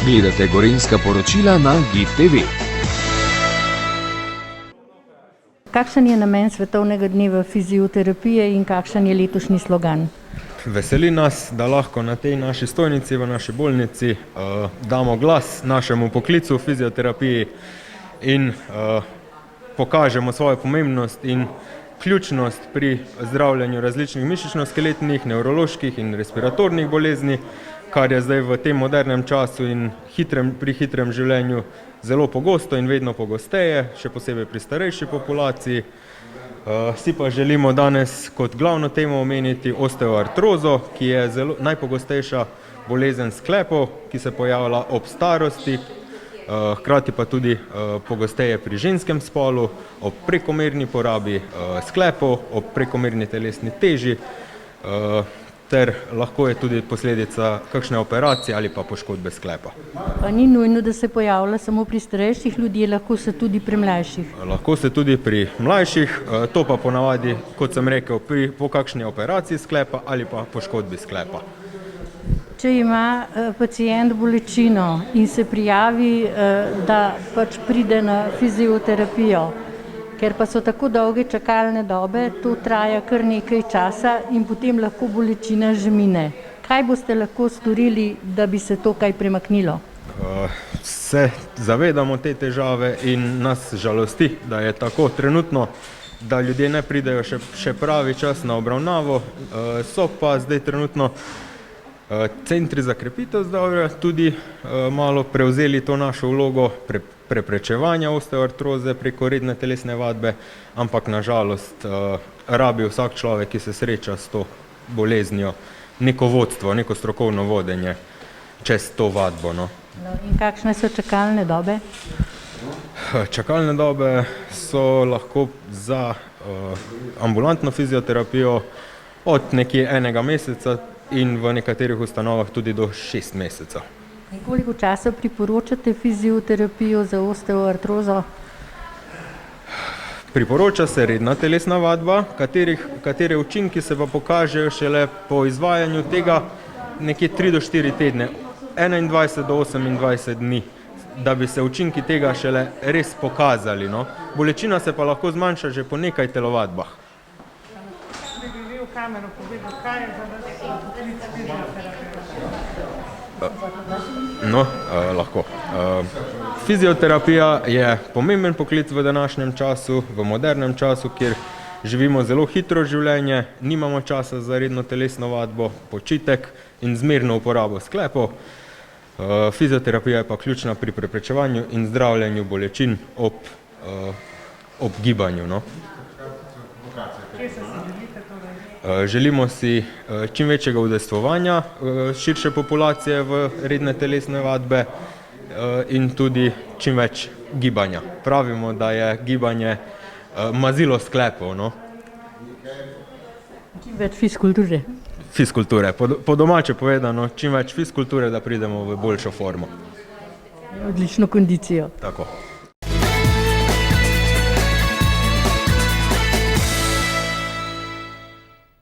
Gledate gorenjska poročila na GIF TV. Kakšen je namen Svetovnega dneva fizioterapije in kakšen je letošnji slogan? Veseli nas, da lahko na tej naši stojnici v naši bolnici damo glas našemu poklicu v fizioterapiji in pokažemo svojo pomembnost in ključnost pri zdravljenju različnih mišično-skeletnih, nevroloških in respiratornih bolezni, kar je zdaj v tem modernem času in pri hitrem življenju zelo pogosto in vedno pogosteje, še posebej pri starejši populaciji. Si pa želimo danes kot glavno temo omeniti osteoartrozo, ki je najpogostejša bolezen sklepov, ki se pojavlja ob starosti, hkrati pa tudi pogosteje pri ženskem spolu, ob prekomerni porabi sklepov, ob prekomerni telesni teži, ter lahko je tudi posledica kakšne operacije ali pa poškodbe sklepa. Pa ni nujno, da se pojavlja samo pri starejših ljudeh, lahko se tudi pri mlajših. Lahko se tudi pri mlajših, to pa ponavadi, kot sem rekel, po kakšni operaciji sklepa ali pa poškodbi sklepa. Če ima pacient bolečino in se prijavi, da pač pride na fizioterapijo, ker pa so tako dolge čakalne dobe, to traja kar nekaj časa in potem lahko bolečina že mine. Kaj boste lahko storili, da bi se to kaj premaknilo? Se zavedamo te težave in nas žalosti, da je tako trenutno, da ljudje ne pridejo še pravi čas na obravnavo, so pa zdaj trenutno centri za krepitev zdravja tudi malo prevzeli to našo vlogo preprečevanja osteoartroze preko redne telesne vadbe, ampak na žalost rabi vsak človek, ki se sreča s to boleznijo, neko vodstvo, neko strokovno vodenje čez to vadbo. In kakšne so čakalne dobe? Čakalne dobe so lahko za ambulantno fizioterapijo od nekje 1 meseca in v nekaterih ustanovah tudi do 6 mesecev. In koliko časa priporočate fizioterapijo za osteoartrozo? Priporoča se redna telesna vadba, katere učinki se pa pokažejo šele po izvajanju tega nekje 3 do 4 tedne, 21 do 28 dni, da bi se učinki tega šele res pokazali. Bolečina se pa lahko zmanjša že po nekaj telovadbah. Kaj je za vas poklic fizioterapije? Lahko. Fizioterapija je pomemben poklic v današnjem času, v modernem času, kjer živimo zelo hitro življenje, nimamo časa za redno telesno vadbo, počitek in zmerno uporabo sklepov. Fizioterapija je pa ključna pri preprečevanju in zdravljenju bolečin ob gibanju. Želimo si čim večjega udejstvovanja širše populacije v redne telesne vadbe in tudi čim več gibanja. Pravimo, da je gibanje mazilo sklepov. Čim več fizkulture. Fizkulture. Po domače povedano, čim več fizkulture, da pridemo v boljšo formo. Odlično kondicijo. Tako.